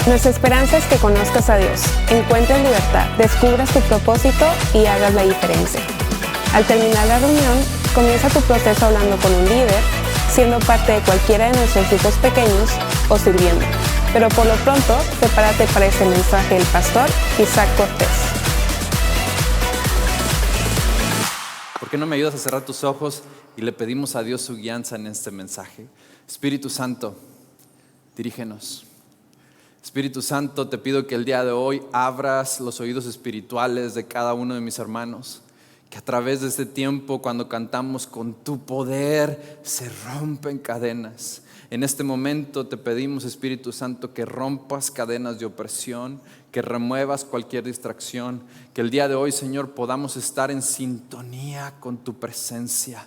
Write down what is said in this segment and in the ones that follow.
Nuestra esperanza es que conozcas a Dios, encuentres libertad, descubras tu propósito y hagas la diferencia. Al terminar la reunión, comienza tu proceso hablando con un líder, siendo parte de cualquiera de nuestros grupos pequeños o sirviendo. Pero por lo pronto, prepárate para este mensaje del pastor Isaac Cortés. ¿Por qué no me ayudas a cerrar tus ojos y le pedimos a Dios su guianza en este mensaje? Espíritu Santo, dirígenos. Espíritu Santo, te pido que el día de hoy abras los oídos espirituales de cada uno de mis hermanos. Que a través de este tiempo, cuando cantamos con tu poder, se rompen cadenas. En este momento te pedimos, Espíritu Santo, que rompas cadenas de opresión, que remuevas cualquier distracción. Que el día de hoy, Señor, podamos estar en sintonía con tu presencia.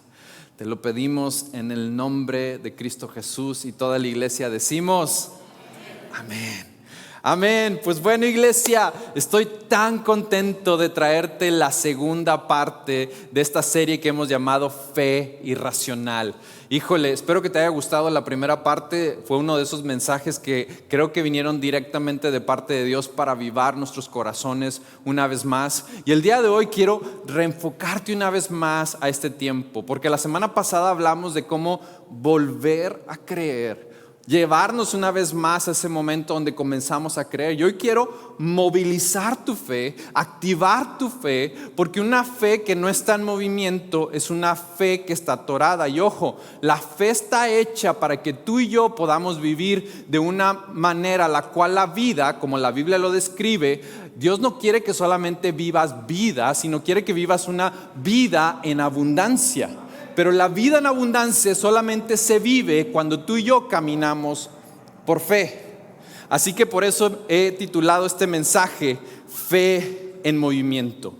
Te lo pedimos en el nombre de Cristo Jesús, y toda la iglesia decimos amén. Amén. Pues bueno, iglesia, estoy tan contento de traerte la segunda parte de esta serie que hemos llamado Fe Irracional. Híjole, espero que te haya gustado la primera parte. Fue uno de esos mensajes que creo que vinieron directamente de parte de Dios para avivar nuestros corazones una vez más. Y el día de hoy quiero reenfocarte una vez más a este tiempo, porque la semana pasada hablamos de cómo volver a creer, llevarnos una vez más a ese momento donde comenzamos a creer. Y hoy quiero movilizar tu fe, activar tu fe, porque una fe que no está en movimiento es una fe que está atorada. Y ojo, la fe está hecha para que tú y yo podamos vivir de una manera la cual la vida, como la Biblia lo describe, Dios no quiere que solamente vivas vida, sino quiere que vivas una vida en abundancia. Pero la vida en abundancia solamente se vive cuando tú y yo caminamos por fe. Así que por eso he titulado este mensaje Fe en Movimiento.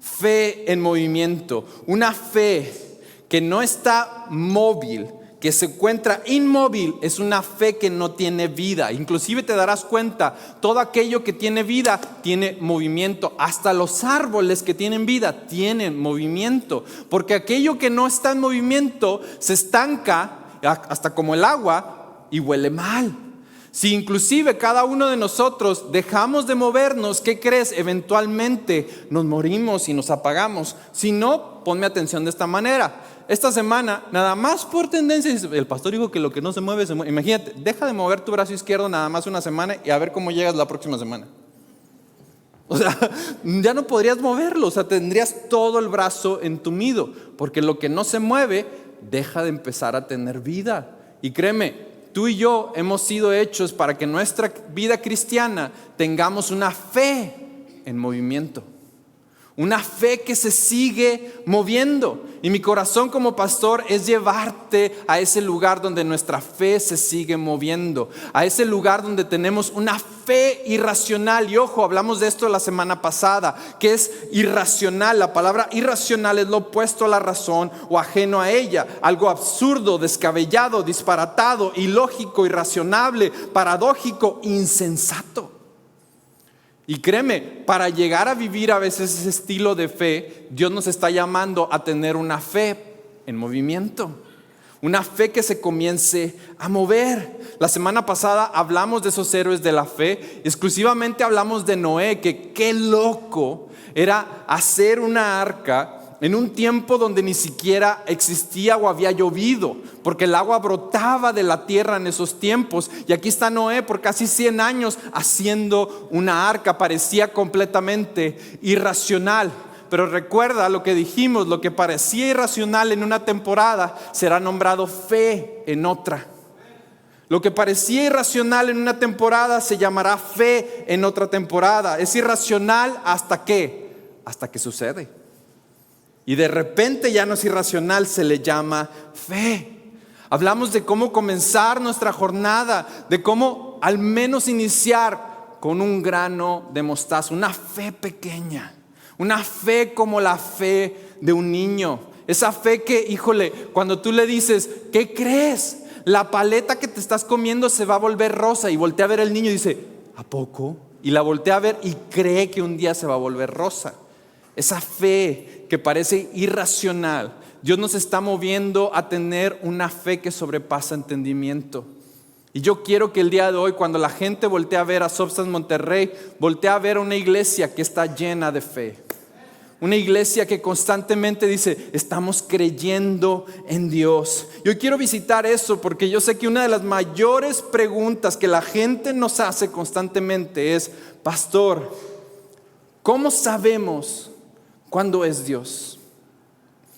Fe en movimiento. Una fe que no está móvil, que se encuentra inmóvil, es una fe que no tiene vida. Inclusive te darás cuenta, todo aquello que tiene vida tiene movimiento. Hasta los árboles que tienen vida tienen movimiento. Porque aquello que no está en movimiento se estanca, hasta como el agua, y huele mal. Si inclusive cada uno de nosotros dejamos de movernos, ¿qué crees? Eventualmente nos morimos y nos apagamos. Si no, ponme atención de esta manera. Esta semana, nada más por tendencia, el pastor dijo que lo que no se mueve, se mueve. Imagínate, deja de mover tu brazo izquierdo nada más una semana y a ver cómo llegas la próxima semana. O sea, ya no podrías moverlo, o sea, tendrías todo el brazo entumido, porque lo que no se mueve deja de empezar a tener vida. Y créeme, tú y yo hemos sido hechos para que nuestra vida cristiana tengamos una fe en movimiento. Una fe que se sigue moviendo. Y mi corazón como pastor es llevarte a ese lugar donde nuestra fe se sigue moviendo. A ese lugar donde tenemos una fe irracional. Y ojo, hablamos de esto la semana pasada, que es irracional. La palabra irracional es lo opuesto a la razón o ajeno a ella. Algo absurdo, descabellado, disparatado, ilógico, irrazonable, paradójico, insensato. Y créeme, para llegar a vivir a veces ese estilo de fe, Dios nos está llamando a tener una fe en movimiento. Una fe que se comience a mover. La semana pasada hablamos de esos héroes de la fe. Exclusivamente hablamos de Noé, que qué loco era hacer una arca en un tiempo donde ni siquiera existía o había llovido, porque el agua brotaba de la tierra en esos tiempos. Y aquí está Noé por casi 100 años haciendo una arca. Parecía completamente irracional. Pero recuerda lo que dijimos, lo que parecía irracional en una temporada será nombrado fe en otra. Lo que parecía irracional en una temporada se llamará fe en otra temporada. Es irracional hasta que sucede. Y de repente ya no es irracional, se le llama fe. Hablamos de cómo comenzar nuestra jornada, de cómo al menos iniciar con un grano de mostaza, una fe pequeña, una fe como la fe de un niño. Esa fe que, híjole, cuando tú le dices, ¿qué crees? La paleta que te estás comiendo se va a volver rosa, y voltea a ver el niño y dice, ¿a poco? Y la voltea a ver y cree que un día se va a volver rosa. Esa fe que parece irracional, Dios nos está moviendo a tener una fe que sobrepasa entendimiento. Y yo quiero que el día de hoy, cuando la gente voltee a ver a Substance Monterrey, voltee a ver una iglesia que está llena de fe. Una iglesia que constantemente dice, estamos creyendo en Dios. Yo quiero visitar eso porque yo sé que una de las mayores preguntas que la gente nos hace constantemente es, pastor, ¿cómo sabemos cuándo es Dios?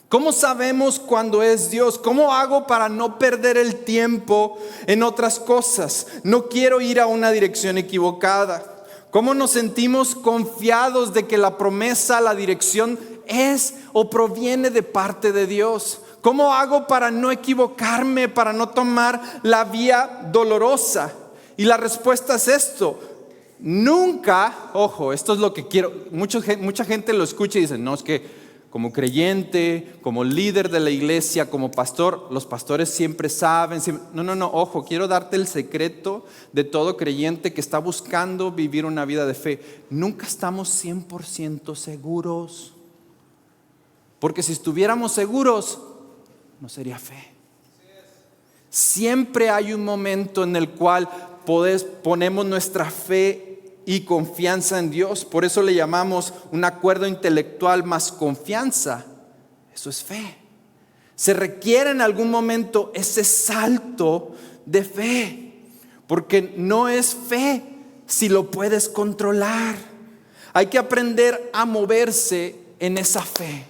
¿Cómo sabemos cuándo es Dios? ¿Cómo hago para no perder el tiempo en otras cosas? No quiero ir a una dirección equivocada. ¿Cómo nos sentimos confiados de que la promesa, la dirección es o proviene de parte de Dios? ¿Cómo hago para no equivocarme, para no tomar la vía dolorosa? Y la respuesta es esto. Nunca, ojo, esto es lo que quiero. Mucha gente lo escucha y dice, no, es que como creyente, como líder de la iglesia, como pastor, los pastores siempre saben. No, ojo, quiero darte el secreto de todo creyente que está buscando vivir una vida de fe. Nunca estamos 100% seguros. Porque si estuviéramos seguros, no sería fe. Siempre hay un momento en el cual ponemos nuestra fe y confianza en Dios. Por eso le llamamos un acuerdo intelectual más confianza. Eso es fe. Se requiere en algún momento ese salto de fe, porque no es fe si lo puedes controlar. Hay que aprender a moverse en esa fe.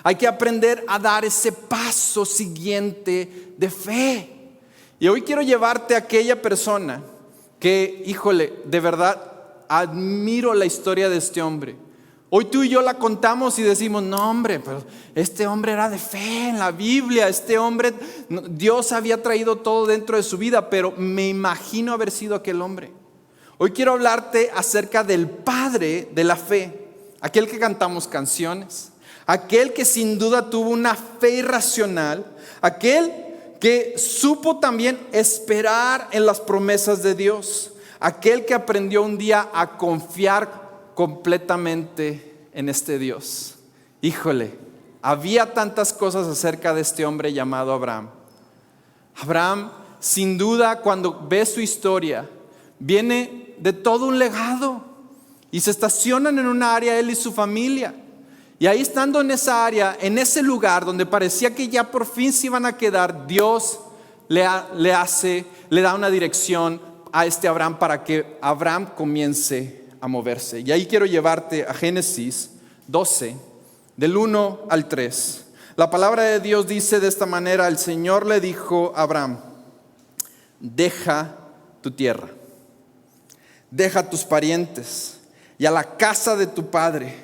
Hay que aprender a dar ese paso siguiente de fe. Y hoy quiero llevarte a aquella persona que, híjole, de verdad admiro la historia de este hombre. Hoy tú y yo la contamos y decimos, no hombre, pero este hombre era de fe en la Biblia. Este hombre, Dios había traído todo dentro de su vida, pero me imagino haber sido aquel hombre. Hoy quiero hablarte acerca del padre de la fe, aquel que cantamos canciones, aquel que sin duda tuvo una fe irracional, aquel que supo también esperar en las promesas de Dios, aquel que aprendió un día a confiar completamente en este Dios. Híjole, había tantas cosas acerca de este hombre llamado Abraham. Abraham, sin duda, cuando ves su historia, viene de todo un legado y se estacionan en una área él y su familia. Y ahí estando en esa área, en ese lugar donde parecía que ya por fin se iban a quedar, Dios le da una dirección a este Abraham para que Abraham comience a moverse. Y ahí quiero llevarte a Génesis 12, del 1 al 3. La palabra de Dios dice de esta manera: el Señor le dijo a Abraham, deja tu tierra, deja tus parientes y a la casa de tu padre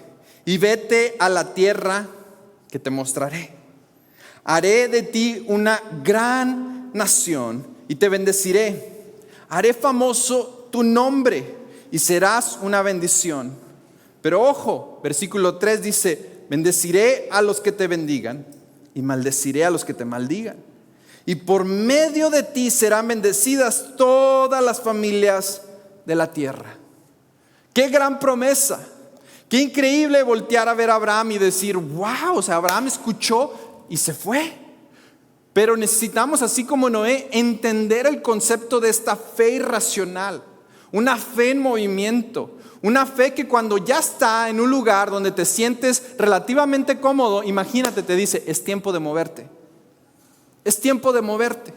y vete a la tierra que te mostraré. Haré de ti una gran nación y te bendeciré. Haré famoso tu nombre y serás una bendición. Pero ojo, versículo 3 dice, bendeciré a los que te bendigan y maldeciré a los que te maldigan. Y por medio de ti serán bendecidas todas las familias de la tierra. ¡Qué gran promesa! Qué increíble voltear a ver a Abraham y decir, wow, o sea, Abraham escuchó y se fue. Pero necesitamos, así como Noé, entender el concepto de esta fe irracional. Una fe en movimiento. Una fe que cuando ya está en un lugar donde te sientes relativamente cómodo, imagínate, te dice, es tiempo de moverte. Es tiempo de moverte.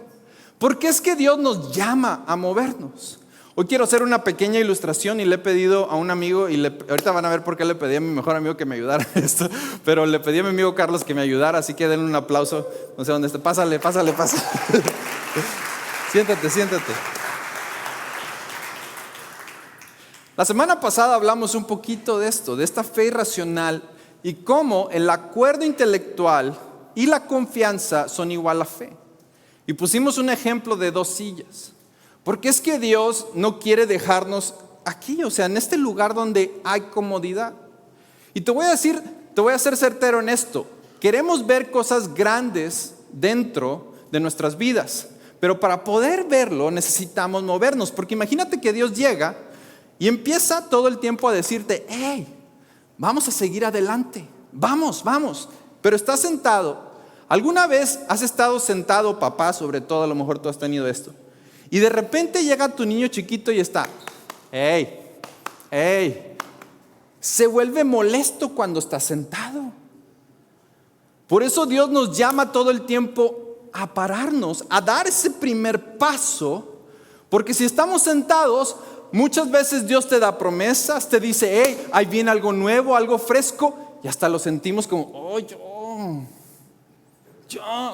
Porque es que Dios nos llama a movernos. Hoy quiero hacer una pequeña ilustración y le he pedido a un amigo, y ahorita van a ver por qué le pedí a mi mejor amigo que me ayudara en esto, pero le pedí a mi amigo Carlos que me ayudara, así que denle un aplauso, no sé dónde esté, pásale. Siéntate. La semana pasada hablamos un poquito de esto, de esta fe irracional y cómo el acuerdo intelectual y la confianza son igual a fe. Y pusimos un ejemplo de 2 sillas. Porque es que Dios no quiere dejarnos aquí, o sea, en este lugar donde hay comodidad. Y te voy a ser certero en esto. Queremos ver cosas grandes dentro de nuestras vidas, pero para poder verlo necesitamos movernos. Porque imagínate que Dios llega y empieza todo el tiempo a decirte, hey, vamos a seguir adelante, vamos. Pero estás sentado. ¿Alguna vez has estado sentado, papá, sobre todo, a lo mejor tú has tenido esto? Y de repente llega tu niño chiquito y está, ¡ey! Se vuelve molesto cuando está sentado. Por eso Dios nos llama todo el tiempo a pararnos, a dar ese primer paso, porque si estamos sentados, muchas veces Dios te da promesas, te dice, hey, ahí viene algo nuevo, algo fresco, y hasta lo sentimos como, o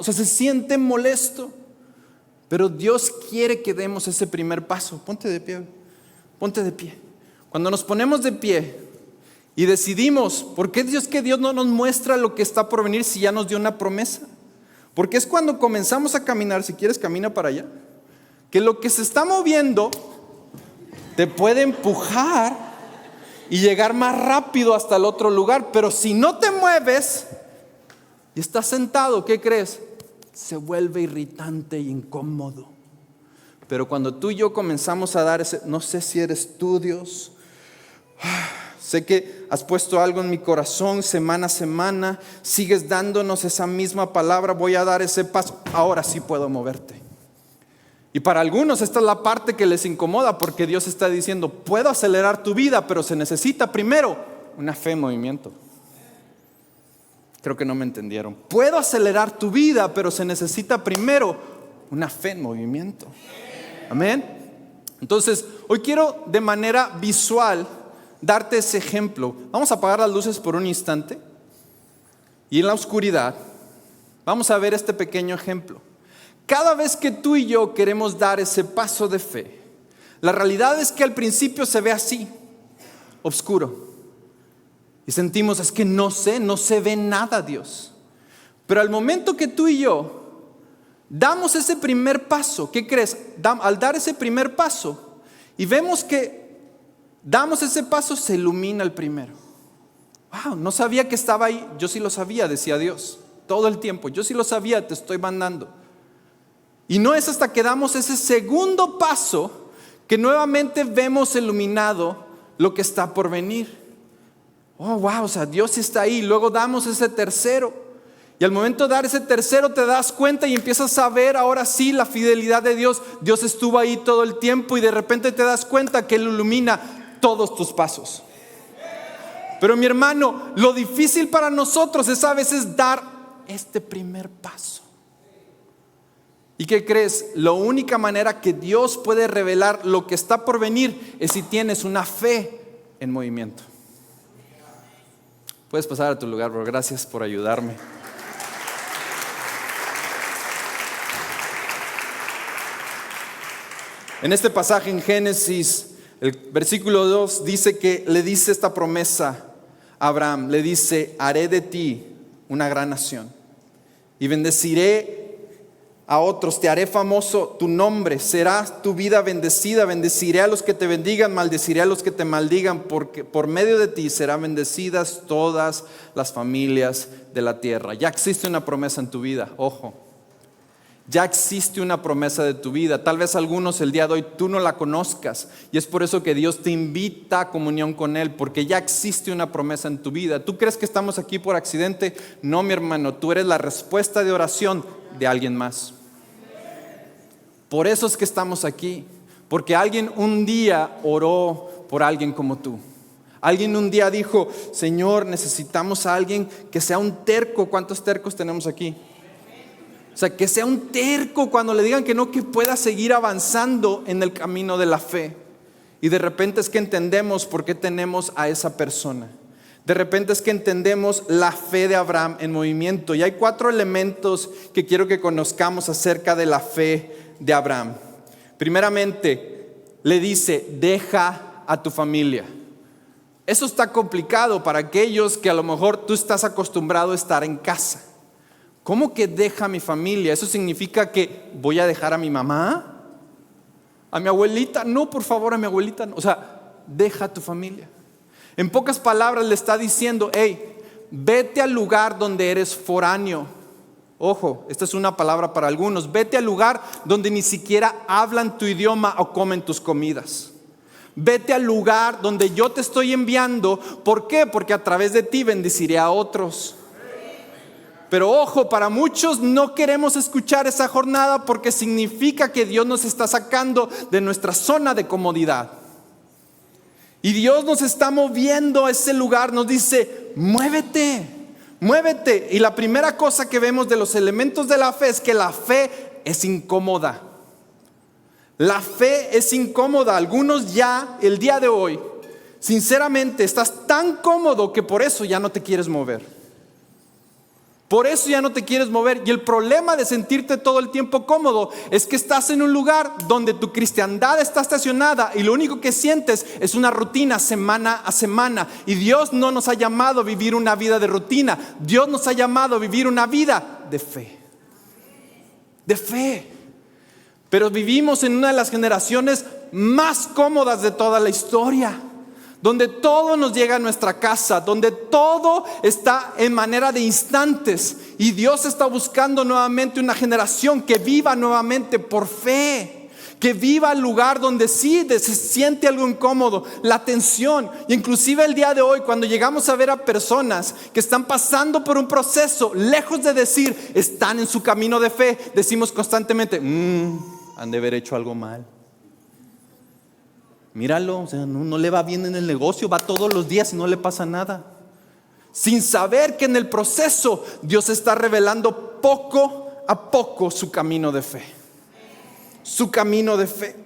sea, se siente molesto. Pero Dios quiere que demos ese primer paso. Ponte de pie. Cuando nos ponemos de pie y decidimos, ¿por qué Dios no nos muestra lo que está por venir si ya nos dio una promesa? Porque es cuando comenzamos a caminar, si quieres camina para allá, que lo que se está moviendo te puede empujar y llegar más rápido hasta el otro lugar. Pero si no te mueves y estás sentado, ¿qué crees? Se vuelve irritante e incómodo. Pero cuando tú y yo comenzamos a dar ese, no sé si eres tú, Dios, sé que has puesto algo en mi corazón semana a semana, sigues dándonos esa misma palabra, voy a dar ese paso, ahora sí puedo moverte. Y para algunos esta es la parte que les incomoda, porque Dios está diciendo, puedo acelerar tu vida, pero se necesita primero una fe en movimiento. Creo que no me entendieron. Puedo acelerar tu vida, pero se necesita primero una fe en movimiento. Amén. Entonces, hoy quiero de manera visual darte ese ejemplo. Vamos a apagar las luces por un instante. Y en la oscuridad vamos a ver este pequeño ejemplo. Cada vez que tú y yo queremos dar ese paso de fe, la realidad es que al principio se ve así, oscuro. Y sentimos, es que no se ve nada, Dios. Pero al momento que tú y yo damos ese primer paso, ¿qué crees? Al dar ese primer paso y vemos que damos ese paso, se ilumina el primero. Wow, no sabía que estaba ahí. Yo sí lo sabía, decía Dios, todo el tiempo. Yo sí lo sabía, te estoy mandando. Y no es hasta que damos ese segundo paso que nuevamente vemos iluminado lo que está por venir. Oh, wow, o sea, Dios está ahí. Luego damos ese tercero. Y al momento de dar ese tercero te das cuenta y empiezas a ver ahora sí la fidelidad de Dios. Dios estuvo ahí todo el tiempo y de repente te das cuenta que Él ilumina todos tus pasos. Pero mi hermano, lo difícil para nosotros es a veces dar este primer paso. ¿Y qué crees? La única manera que Dios puede revelar lo que está por venir es si tienes una fe en movimiento. Puedes pasar a tu lugar, bro. Gracias por ayudarme. En este pasaje en Génesis, el versículo 2 dice que le dice esta promesa a Abraham. Le dice, haré de ti una gran nación y bendeciré a otros, te haré famoso tu nombre, será tu vida bendecida, bendeciré a los que te bendigan, maldeciré a los que te maldigan, porque por medio de ti serán bendecidas todas las familias de la tierra. Ya existe una promesa en tu vida, ojo, ya existe una promesa de tu vida. Tal vez algunos el día de hoy tú no la conozcas y es por eso que Dios te invita a comunión con Él, porque ya existe una promesa en tu vida. ¿Tú crees que estamos aquí por accidente? No, mi hermano, tú eres la respuesta de oración de alguien más. Por eso es que estamos aquí, porque alguien un día oró por alguien como tú. Alguien un día dijo, Señor, necesitamos a alguien que sea un terco. ¿Cuántos tercos tenemos aquí? O sea, que sea un terco cuando le digan que no, que pueda seguir avanzando en el camino de la fe. Y de repente es que entendemos por qué tenemos a esa persona. De repente es que entendemos la fe de Abraham en movimiento. Y hay 4 elementos que quiero que conozcamos acerca de la fe de Abraham. Primeramente, le dice, deja a tu familia. Eso está complicado para aquellos que a lo mejor tú estás acostumbrado a estar en casa. ¿Cómo que deja a mi familia? ¿Eso significa que voy a dejar a mi mamá? ¿A mi abuelita? No, por favor, a mi abuelita no. O sea, deja a tu familia. En pocas palabras le está diciendo, hey, vete al lugar donde eres foráneo. Ojo, esta es una palabra para algunos. Vete al lugar donde ni siquiera hablan tu idioma o comen tus comidas. Vete al lugar donde yo te estoy enviando. ¿Por qué? Porque a través de ti bendeciré a otros. Pero ojo, para muchos no queremos escuchar esa jornada porque significa que Dios nos está sacando de nuestra zona de comodidad. Y Dios nos está moviendo a ese lugar, nos dice, muévete, muévete. Y la primera cosa que vemos de los elementos de la fe es que la fe es incómoda. La fe es incómoda. Algunos ya, el día de hoy, sinceramente, estás tan cómodo que por eso ya no te quieres mover. Por eso ya no te quieres mover. Y el problema de sentirte todo el tiempo cómodo es que estás en un lugar donde tu cristiandad está estacionada y lo único que sientes es una rutina semana a semana. Y Dios no nos ha llamado a vivir una vida de rutina. Dios nos ha llamado a vivir una vida de fe. De fe. Pero vivimos en una de las generaciones más cómodas de toda la historia, donde todo nos llega a nuestra casa, donde todo está en manera de instantes. Y Dios está buscando nuevamente una generación que viva nuevamente por fe, que viva el lugar donde sí se siente algo incómodo, la tensión. Y inclusive el día de hoy, cuando llegamos a ver a personas que están pasando por un proceso, lejos de decir están en su camino de fe, decimos constantemente, han de haber hecho algo mal. Míralo, o sea, no le va bien en el negocio, va todos los días y no le pasa nada. Sin saber que en el proceso Dios está revelando poco a poco su camino de fe. Su camino de fe.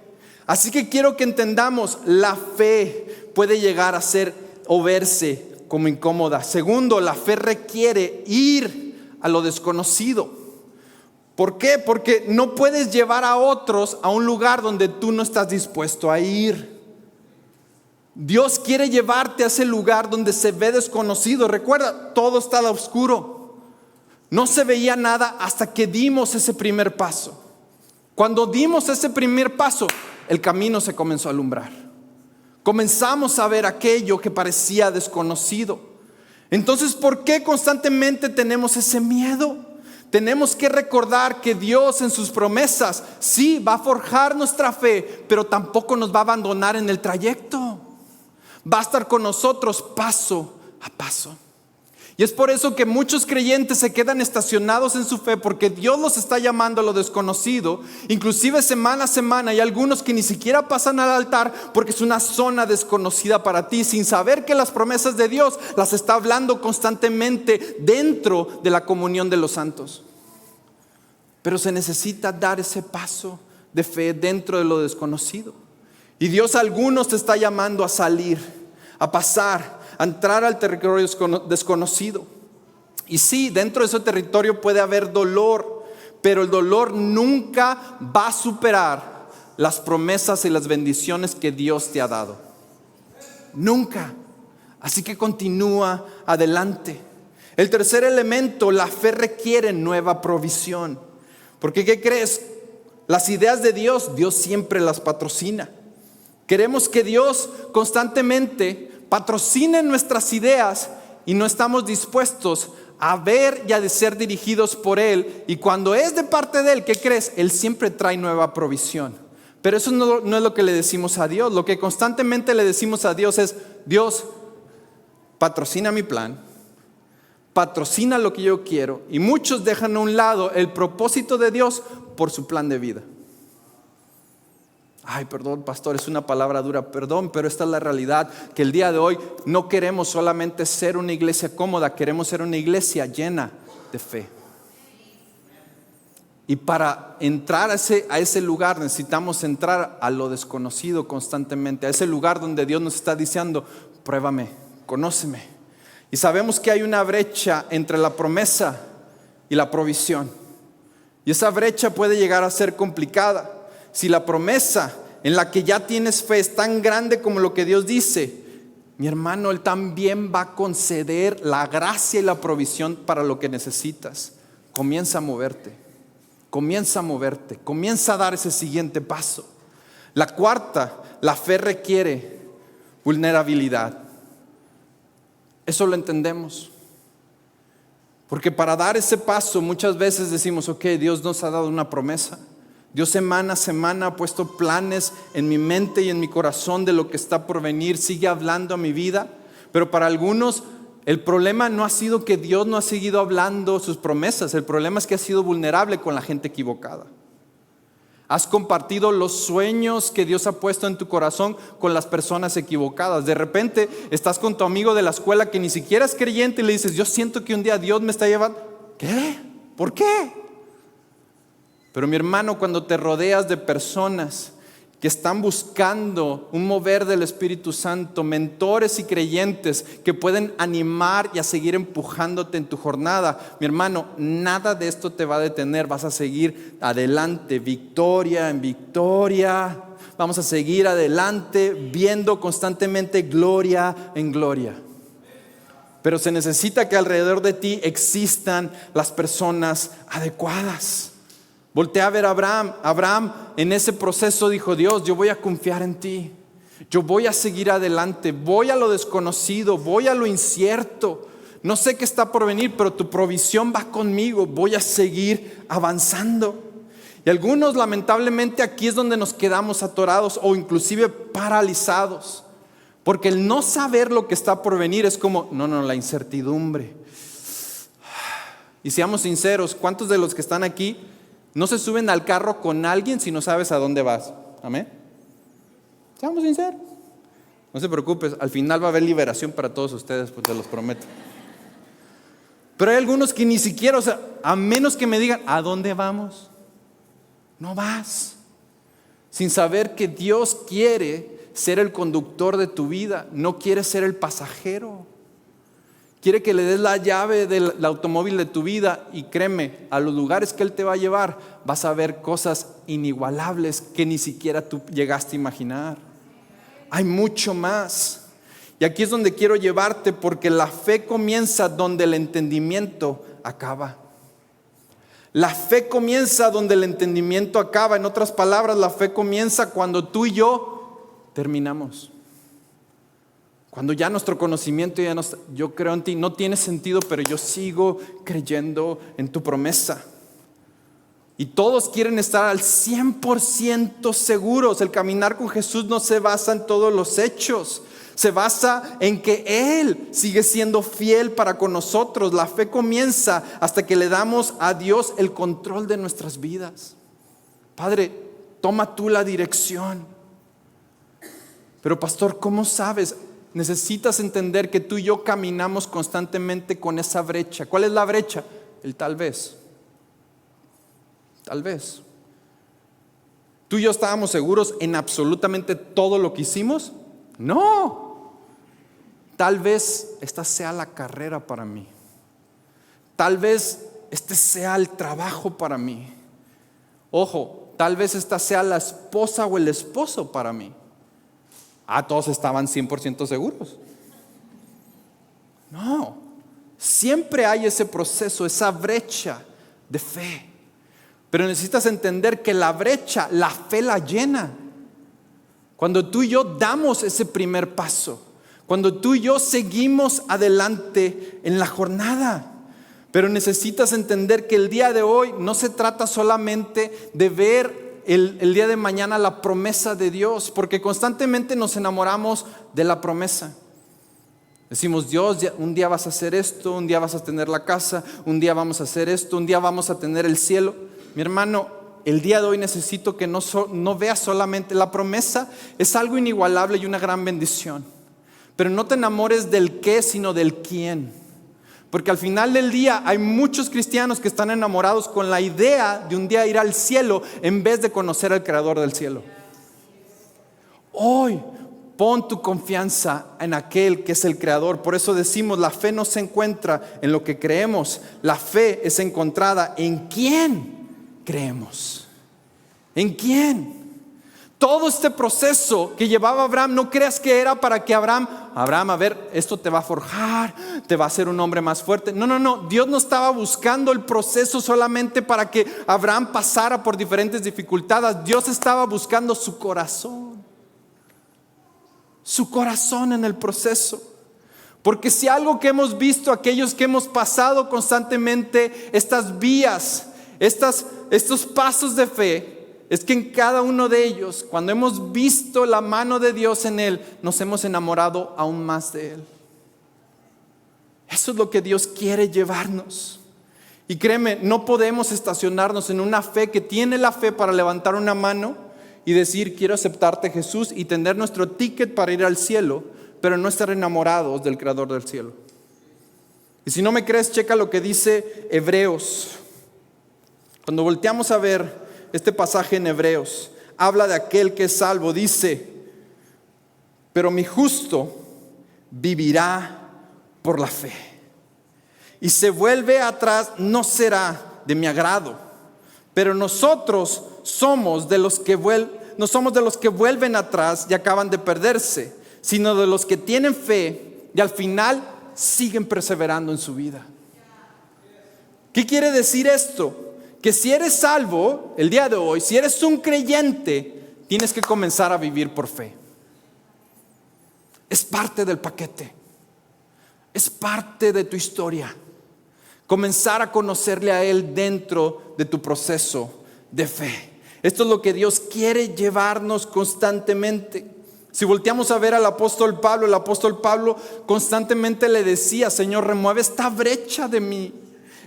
Así que quiero que entendamos, la fe puede llegar a ser o verse como incómoda. Segundo, la fe requiere ir a lo desconocido. ¿Por qué? Porque no puedes llevar a otros a un lugar donde tú no estás dispuesto a ir. Dios quiere llevarte a ese lugar donde se ve desconocido. Recuerda, todo estaba oscuro. No se veía nada hasta que dimos ese primer paso. Cuando dimos ese primer paso, el camino se comenzó a alumbrar. Comenzamos a ver aquello que parecía desconocido. Entonces, ¿por qué constantemente tenemos ese miedo? Tenemos que recordar que Dios en sus promesas sí va a forjar nuestra fe, pero tampoco nos va a abandonar en el trayecto. Va a estar con nosotros paso a paso. Y es por eso que muchos creyentes se quedan estacionados en su fe, porque Dios los está llamando a lo desconocido, inclusive semana a semana. Hay algunos que ni siquiera pasan al altar porque es una zona desconocida para ti, sin saber que las promesas de Dios las está hablando constantemente dentro de la comunión de los santos. Pero se necesita dar ese paso de fe dentro de lo desconocido. Y Dios a algunos te está llamando a salir, a pasar, a entrar al territorio desconocido. Y sí, dentro de ese territorio puede haber dolor, pero el dolor nunca va a superar las promesas y las bendiciones que Dios te ha dado. Nunca. Así que continúa adelante. El tercer elemento, la fe requiere nueva provisión. Porque ¿qué crees? Las ideas de Dios, Dios siempre las patrocina. Queremos que Dios constantemente patrocine nuestras ideas y no estamos dispuestos a ver y a ser dirigidos por Él. Y cuando es de parte de Él, ¿qué crees? Él siempre trae nueva provisión. Pero eso no es lo que le decimos a Dios. Lo que constantemente le decimos a Dios es: Dios, patrocina mi plan, patrocina lo que yo quiero. Y muchos dejan a un lado el propósito de Dios por su plan de vida. Ay, perdón, pastor, es una palabra dura, perdón, pero esta es la realidad, que el día de hoy no queremos solamente ser una iglesia cómoda, queremos ser una iglesia llena de fe. Y para entrar a ese lugar necesitamos entrar a lo desconocido constantemente, a ese lugar donde Dios nos está diciendo: pruébame, conóceme. Y sabemos que hay una brecha entre la promesa y la provisión. Y esa brecha puede llegar a ser complicada. Si la promesa en la que ya tienes fe es tan grande como lo que Dios dice, mi hermano, Él también va a conceder la gracia y la provisión para lo que necesitas. Comienza a moverte, comienza a dar ese siguiente paso. La cuarta, la fe requiere vulnerabilidad. Eso lo entendemos. Porque para dar ese paso muchas veces decimos: ok, Dios nos ha dado una promesa. Dios semana a semana ha puesto planes en mi mente y en mi corazón de lo que está por venir. Sigue hablando a mi vida. Pero para algunos El problema no ha sido que Dios no ha seguido hablando sus promesas. El problema es que has sido vulnerable con la gente equivocada. Has compartido los sueños que Dios ha puesto en tu corazón con las personas equivocadas. De repente estás con tu amigo de la escuela que ni siquiera es creyente y le dices, yo siento que un día Dios me está llevando. ¿Qué? ¿Por qué? Pero mi hermano, cuando te rodeas de personas que están buscando un mover del Espíritu Santo, mentores y creyentes que pueden animar y a seguir empujándote en tu jornada, mi hermano, nada de esto te va a detener. Vas a seguir adelante, victoria en victoria. Vamos a seguir adelante viendo constantemente gloria en gloria. Pero se necesita que alrededor de ti existan las personas adecuadas. Voltea a ver a Abraham. Abraham en ese proceso dijo, Dios, yo voy a confiar en ti. Yo voy a seguir adelante. Voy a lo desconocido, voy a lo incierto. No sé qué está por venir, pero tu provisión va conmigo. Voy a seguir avanzando. Y algunos, lamentablemente, aquí es donde nos quedamos atorados o inclusive paralizados. Porque el no saber lo que está por venir es como, la incertidumbre. Y seamos sinceros, ¿cuántos de los que están aquí no se suben al carro con alguien si no sabes a dónde vas? Amén. Seamos sinceros. No se preocupes, al final va a haber liberación para todos ustedes, pues te los prometo. Pero hay algunos que ni siquiera, a menos que me digan, ¿a dónde vamos? No vas. Sin saber que Dios quiere ser el conductor de tu vida, no quiere ser el pasajero. Quiere que le des la llave del automóvil de tu vida y créeme, a los lugares que Él te va a llevar vas a ver cosas inigualables que ni siquiera tú llegaste a imaginar. Hay mucho más. Y aquí es donde quiero llevarte, porque la fe comienza donde el entendimiento acaba. La fe comienza donde el entendimiento acaba. En otras palabras, la fe comienza cuando tú y yo terminamos. Cuando ya nuestro conocimiento, yo creo en ti, no tiene sentido, pero yo sigo creyendo en tu promesa. Y todos quieren estar al 100% seguros. El caminar con Jesús no se basa en todos los hechos. Se basa en que Él sigue siendo fiel para con nosotros. La fe comienza hasta que le damos a Dios el control de nuestras vidas. Padre, toma tú la dirección. Pero pastor, ¿cómo sabes? Necesitas entender que tú y yo caminamos constantemente con esa brecha. ¿Cuál es la brecha? El tal vez. Tal vez. ¿Tú y yo estábamos seguros en absolutamente todo lo que hicimos? No. Tal vez esta sea la carrera para mí. Tal vez este sea el trabajo para mí. Ojo, tal vez esta sea la esposa o el esposo para mí. Todos estaban 100% seguros. No, siempre hay ese proceso, esa brecha de fe. Pero necesitas entender que la brecha, la fe la llena. Cuando tú y yo damos ese primer paso, cuando tú y yo seguimos adelante en la jornada. Pero necesitas entender que el día de hoy no se trata solamente de ver el día de mañana la promesa de Dios, porque constantemente nos enamoramos de la promesa. Decimos, Dios, un día vas a hacer esto, un día vas a tener la casa, un día vamos a hacer esto, un día vamos a tener el cielo. Mi hermano, el día de hoy necesito que no veas solamente la promesa. Es algo inigualable y una gran bendición, pero no te enamores del qué, sino del quién. Porque al final del día hay muchos cristianos que están enamorados con la idea de un día ir al cielo en vez de conocer al creador del cielo. Hoy pon tu confianza en aquel que es el creador. Por eso decimos, la fe no se encuentra en lo que creemos. La fe es encontrada en quién creemos. ¿En quién? Todo este proceso que llevaba Abraham, no creas que era para que Abraham, a ver, esto te va a forjar, te va a hacer un hombre más fuerte. No, Dios no estaba buscando el proceso solamente para que Abraham pasara por diferentes dificultades. Dios estaba buscando su corazón en el proceso. Porque si algo que hemos visto, aquellos que hemos pasado constantemente estas vías, estos pasos de fe, es que en cada uno de ellos, cuando hemos visto la mano de Dios en él, nos hemos enamorado aún más de él. Eso es lo que Dios quiere llevarnos. Y créeme, no podemos estacionarnos en una fe que tiene la fe para levantar una mano y decir, quiero aceptarte, Jesús, y tener nuestro ticket para ir al cielo, pero no estar enamorados del Creador del cielo. Y si no me crees, checa lo que dice Hebreos. Cuando volteamos a ver este pasaje en Hebreos, habla de aquel que es salvo. Dice, pero mi justo vivirá por la fe. Y se vuelve atrás, no será de mi agrado. Pero nosotros somos de los que no somos de los que vuelven atrás y acaban de perderse, sino de los que tienen fe y al final siguen perseverando en su vida. ¿Qué quiere decir esto? Que si eres salvo el día de hoy, si eres un creyente, tienes que comenzar a vivir por fe. Es parte del paquete. Es parte de tu historia. Comenzar a conocerle a Él dentro de tu proceso de fe. Esto es lo que Dios quiere llevarnos constantemente. Si volteamos a ver al apóstol Pablo, el apóstol Pablo constantemente le decía, Señor, remueve esta brecha de mí.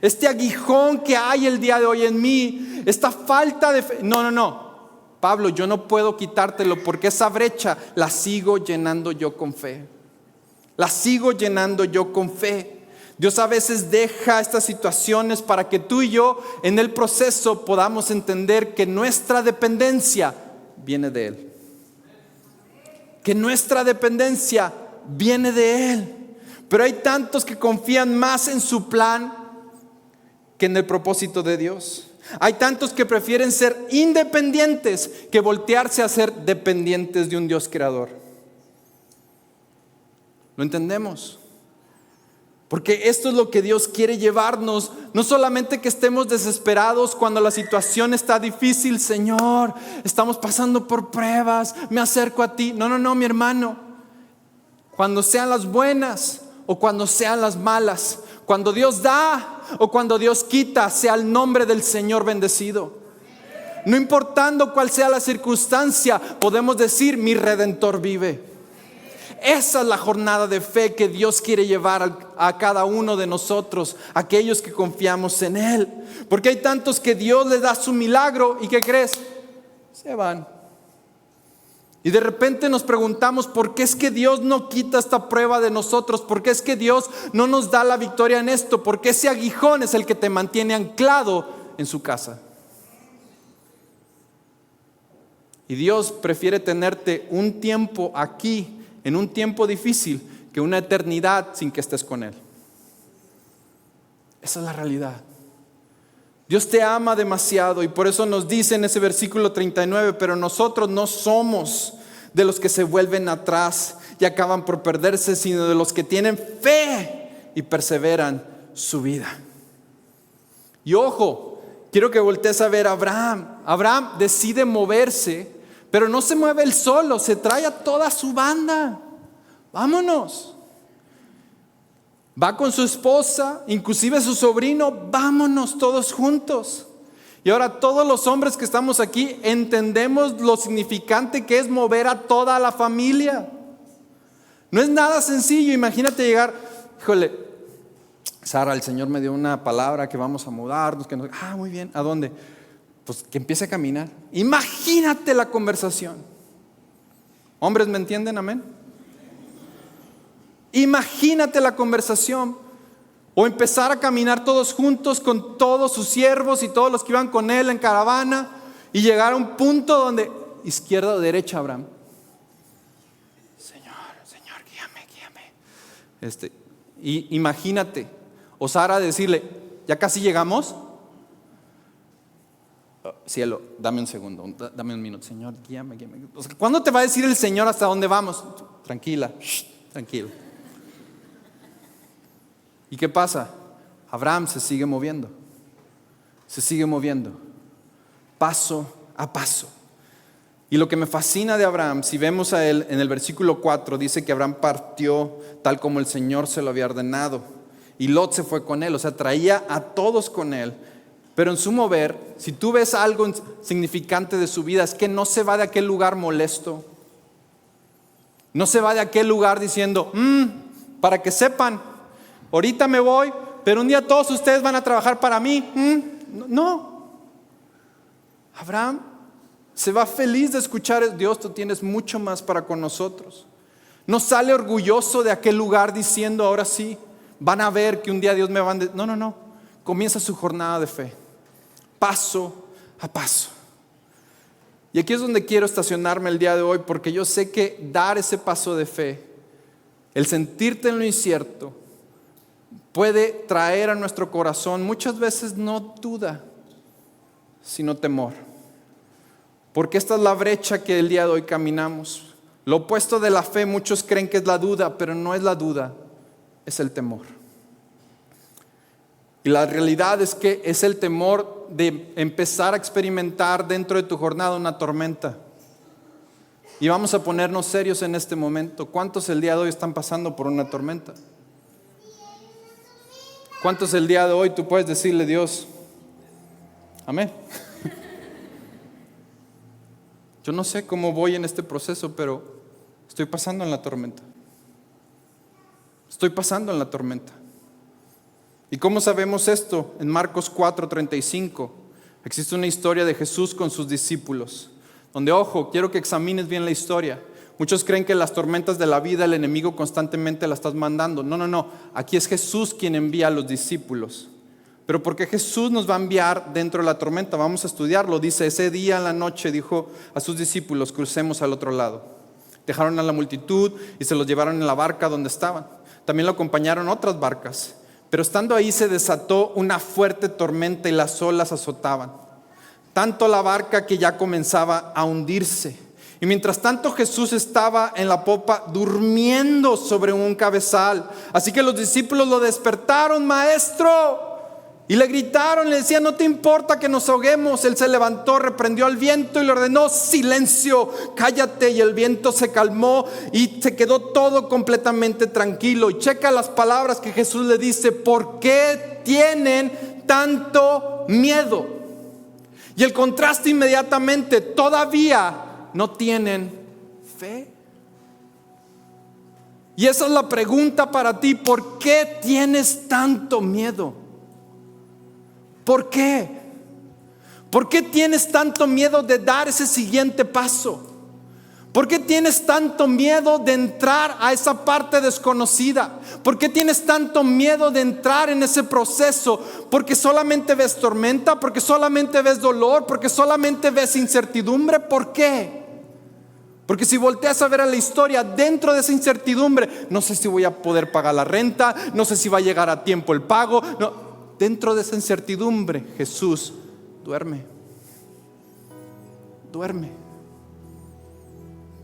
Este aguijón que hay el día de hoy en mí, esta falta de fe. No. Pablo, yo no puedo quitártelo porque esa brecha la sigo llenando yo con fe. La sigo llenando yo con fe. Dios a veces deja estas situaciones para que tú y yo en el proceso podamos entender que nuestra dependencia viene de Él. Que nuestra dependencia viene de Él. Pero hay tantos que confían más en su plan que en el propósito de Dios. Hay tantos que prefieren ser independientes que voltearse a ser dependientes de un Dios creador. ¿Lo entendemos? Porque esto es lo que Dios quiere llevarnos. No solamente que estemos desesperados cuando la situación está difícil. Señor, estamos pasando por pruebas, me acerco a ti. No, mi hermano. Cuando sean las buenas o cuando sean las malas, cuando Dios da o cuando Dios quita, sea el nombre del Señor bendecido. No importando cuál sea la circunstancia, podemos decir, mi Redentor vive. Esa es la jornada de fe que Dios quiere llevar a cada uno de nosotros, aquellos que confiamos en Él. Porque hay tantos que Dios les da su milagro y ¿qué crees? Se van. Y de repente nos preguntamos, ¿por qué es que Dios no quita esta prueba de nosotros? ¿Por qué es que Dios no nos da la victoria en esto? Porque ese aguijón es el que te mantiene anclado en su casa. Y Dios prefiere tenerte un tiempo aquí, en un tiempo difícil, que una eternidad sin que estés con Él. Esa es la realidad. Dios te ama demasiado y por eso nos dice en ese versículo 39, pero nosotros no somos de los que se vuelven atrás y acaban por perderse, sino de los que tienen fe y perseveran su vida. Y ojo, quiero que voltees a ver a Abraham. Abraham decide moverse, pero no se mueve él solo, se trae a toda su banda. Vámonos. Va con su esposa, inclusive su sobrino, vámonos todos juntos. Y ahora todos los hombres que estamos aquí entendemos lo significante que es mover a toda la familia. No es nada sencillo, imagínate llegar, híjole, Sara, el Señor me dio una palabra que vamos a mudarnos, muy bien, ¿a dónde? Pues que empiece a caminar. Imagínate la conversación. ¿Hombres me entienden? Amén. Imagínate la conversación. O empezar a caminar todos juntos con todos sus siervos y todos los que iban con él en caravana y llegar a un punto donde, izquierda o derecha, Abraham. Señor, guíame. Y imagínate, o Sara decirle, ¿ya casi llegamos? Cielo, dame un segundo, dame un minuto. Señor, guíame. O sea, ¿cuándo te va a decir el Señor hasta dónde vamos? Tranquila, tranquilo. ¿Y qué pasa? Abraham se sigue moviendo, paso a paso. Y lo que me fascina de Abraham, si vemos a él en el versículo 4, dice que Abraham partió tal como el Señor se lo había ordenado. Y Lot se fue con él, o sea, traía a todos con él. Pero en su mover, si tú ves algo significante de su vida, es que no se va de aquel lugar molesto. No se va de aquel lugar diciendo, para que sepan, ahorita me voy, pero un día todos ustedes van a trabajar para mí. No. Abraham se va feliz de escuchar: Dios, tú tienes mucho más para con nosotros. No sale orgulloso de aquel lugar diciendo: ahora sí, van a ver que un día Dios me va a... No. Comienza su jornada de fe, paso a paso. Y aquí es donde quiero estacionarme el día de hoy, porque yo sé que dar ese paso de fe, el sentirte en lo incierto, puede traer a nuestro corazón muchas veces no duda, sino temor. Porque esta es la brecha que el día de hoy caminamos. Lo opuesto de la fe, muchos creen que es la duda, pero no es la duda, es el temor. Y la realidad es que es el temor de empezar a experimentar dentro de tu jornada una tormenta. Y vamos a ponernos serios en este momento. ¿Cuántos el día de hoy están pasando por una tormenta? ¿Cuántos el día de hoy tú puedes decirle: Dios, amén? Yo no sé cómo voy en este proceso, pero estoy pasando en la tormenta. Estoy pasando en la tormenta. ¿Y cómo sabemos esto? En Marcos 4:35 existe una historia de Jesús con sus discípulos, donde, ojo, quiero que examines bien la historia. Muchos creen que las tormentas de la vida el enemigo constantemente la está mandando. No. Aquí es Jesús quien envía a los discípulos. Pero ¿por qué Jesús nos va a enviar dentro de la tormenta? Vamos a estudiarlo. Dice: ese día en la noche dijo a sus discípulos: crucemos al otro lado. Dejaron a la multitud y se los llevaron en la barca donde estaban. También lo acompañaron otras barcas. Pero estando ahí se desató una fuerte tormenta y las olas azotaban tanto la barca que ya comenzaba a hundirse. Y mientras tanto Jesús estaba en la popa durmiendo sobre un cabezal. Así que los discípulos lo despertaron: maestro. Y le gritaron, le decían: no te importa que nos ahoguemos. Él se levantó, reprendió al viento y le ordenó: silencio, cállate. Y el viento se calmó y se quedó todo completamente tranquilo. Y checa las palabras que Jesús le dice: ¿por qué tienen tanto miedo? Y el contraste inmediatamente: todavía no tienen fe. Y esa es la pregunta para ti: ¿por qué tienes tanto miedo? ¿Por qué? ¿Por qué tienes tanto miedo de dar ese siguiente paso? ¿Por qué tienes tanto miedo de entrar a esa parte desconocida? ¿Por qué tienes tanto miedo de entrar en ese proceso? ¿Porque solamente ves tormenta? ¿Porque solamente ves dolor? ¿Porque solamente ves incertidumbre? ¿Por qué? Porque si volteas a ver a la historia, dentro de esa incertidumbre, no sé si voy a poder pagar la renta, no sé si va a llegar a tiempo el pago. Dentro de esa incertidumbre, Jesús duerme.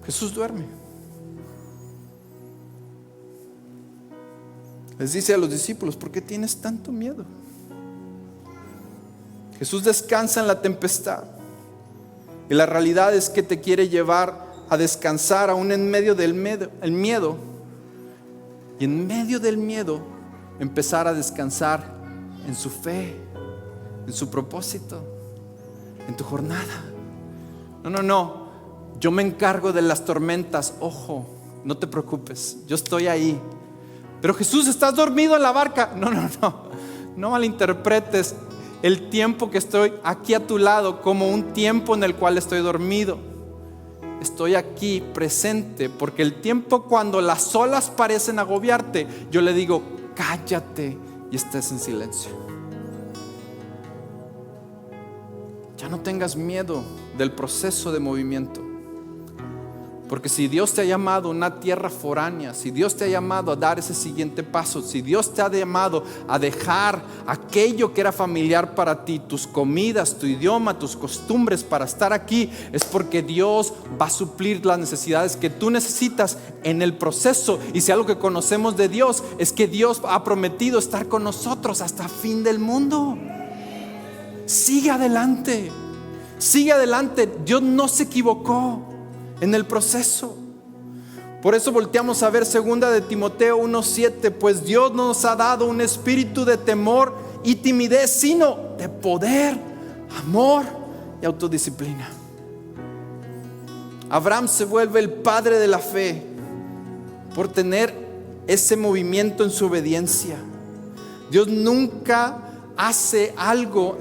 Jesús duerme. Les dice a los discípulos: ¿por qué tienes tanto miedo? Jesús descansa en la tempestad. Y la realidad es que te quiere llevar a descansar aún en medio del miedo. Y en medio del miedo empezar a descansar en su fe, en su propósito, en tu jornada. No. Yo me encargo de las tormentas. Ojo, no te preocupes, yo estoy ahí. Pero Jesús, ¿estás dormido en la barca? No malinterpretes el tiempo que estoy aquí a tu lado como un tiempo en el cual estoy dormido. Estoy aquí presente, porque el tiempo cuando las olas parecen agobiarte, yo le digo: cállate y estés en silencio. Ya no tengas miedo del proceso de movimiento. Porque si Dios te ha llamado a una tierra foránea, si Dios te ha llamado a dar ese siguiente paso, si Dios te ha llamado a dejar aquello que era familiar para ti, tus comidas, tu idioma, tus costumbres, para estar aquí, es porque Dios va a suplir las necesidades que tú necesitas en el proceso. Y si algo que conocemos de Dios es que Dios ha prometido estar con nosotros hasta el fin del mundo. Sigue adelante. Dios no se equivocó en el proceso. Por eso volteamos a ver 2 de Timoteo 1:7. Pues Dios no nos ha dado un espíritu de temor y timidez, sino de poder, amor y autodisciplina. Abraham se vuelve el padre de la fe por tener ese movimiento en su obediencia. Dios nunca hace algo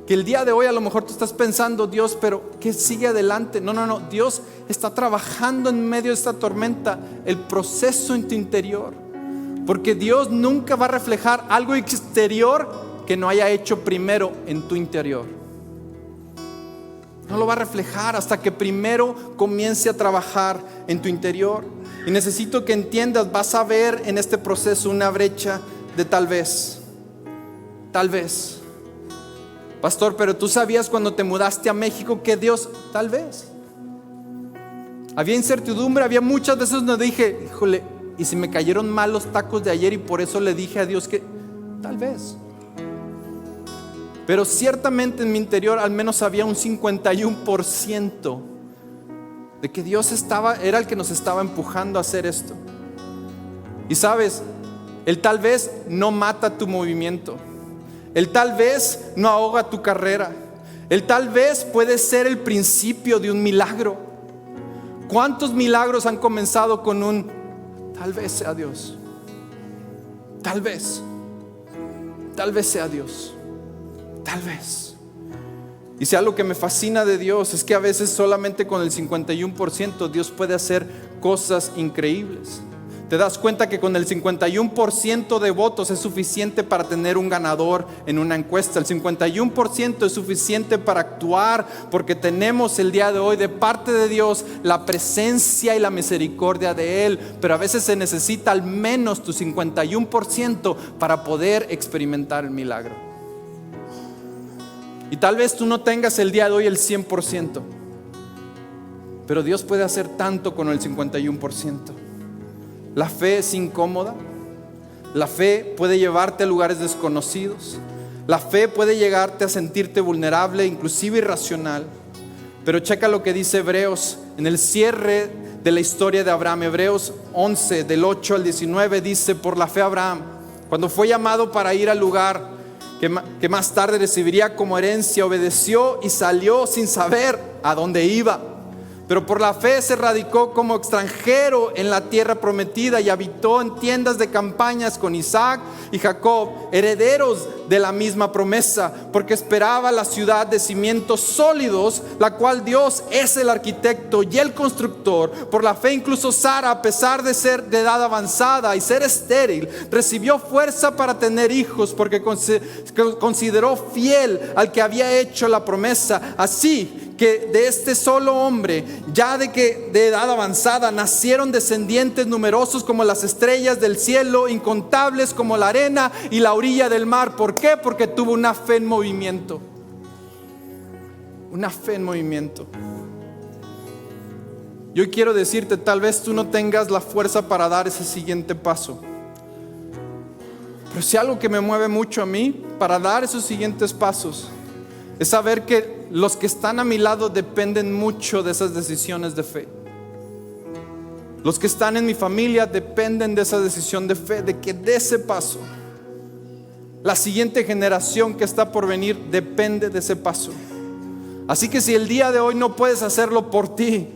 que el día de hoy a lo mejor tú estás pensando, Dios, pero ¿qué sigue adelante? No. Dios está trabajando en medio de esta tormenta, el proceso en tu interior. Porque Dios nunca va a reflejar algo exterior que no haya hecho primero en tu interior. No lo va a reflejar hasta que primero comience a trabajar en tu interior. Y necesito que entiendas, vas a ver en este proceso una brecha de tal vez. Pastor, pero tú sabías cuando te mudaste a México que Dios, tal vez. Había incertidumbre, había muchas veces donde dije, híjole, ¿y si me cayeron mal los tacos de ayer? Y por eso le dije a Dios que tal vez. Pero ciertamente en mi interior al menos había un 51% de que Dios era el que nos estaba empujando a hacer esto. Y sabes, el tal vez no mata tu movimiento. El tal vez no ahoga tu carrera. El tal vez puede ser el principio de un milagro. ¿Cuántos milagros han comenzado con un tal vez sea Dios? Tal vez sea Dios. Tal vez. Y si algo que me fascina de Dios es que a veces solamente con el 51% Dios puede hacer cosas increíbles. Te das cuenta que con el 51% de votos es suficiente para tener un ganador en una encuesta. El 51% es suficiente para actuar, porque tenemos el día de hoy de parte de Dios la presencia y la misericordia de Él. Pero a veces se necesita al menos tu 51% para poder experimentar el milagro. Y tal vez tú no tengas el día de hoy el 100%, pero Dios puede hacer tanto con el 51%. La fe es incómoda. La fe puede llevarte a lugares desconocidos. La fe puede llevarte a sentirte vulnerable, inclusive irracional. Pero checa lo que dice Hebreos en el cierre de la historia de Abraham. Hebreos 11 del 8 al 19 dice: por la fe Abraham, cuando fue llamado para ir al lugar que más tarde recibiría como herencia, obedeció y salió sin saber a dónde iba. Pero por la fe se radicó como extranjero en la tierra prometida y habitó en tiendas de campañas con Isaac y Jacob, herederos de la misma promesa, porque esperaba la ciudad de cimientos sólidos, la cual Dios es el arquitecto y el constructor. Por la fe incluso Sara, a pesar de ser de edad avanzada y ser estéril, recibió fuerza para tener hijos, porque consideró fiel al que había hecho la promesa. Así que de este solo hombre, ya de edad avanzada, nacieron descendientes numerosos como las estrellas del cielo, incontables como la arena y la orilla del mar. ¿Por qué? Porque tuvo una fe en movimiento. Una fe en movimiento. Yo quiero decirte, tal vez tú no tengas la fuerza para dar ese siguiente paso, pero si algo que me mueve mucho a mí para dar esos siguientes pasos es saber que los que están a mi lado dependen mucho de esas decisiones de fe. Los que están en mi familia dependen de esa decisión de fe, de que dé ese paso. La siguiente generación que está por venir depende de ese paso. Así que si el día de hoy no puedes hacerlo por ti,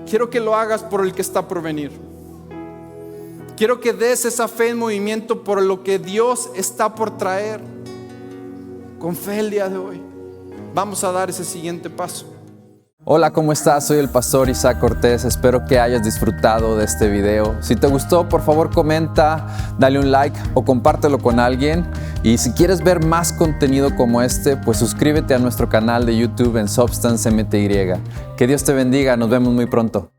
quiero que lo hagas por el que está por venir. Quiero que des esa fe en movimiento por lo que Dios está por traer. Con fe el día de hoy vamos a dar ese siguiente paso. Hola, ¿cómo estás? Soy el pastor Isaac Cortés. Espero que hayas disfrutado de este video. Si te gustó, por favor comenta, dale un like o compártelo con alguien. Y si quieres ver más contenido como este, pues suscríbete a nuestro canal de YouTube en Substance MTY. Que Dios te bendiga, nos vemos muy pronto.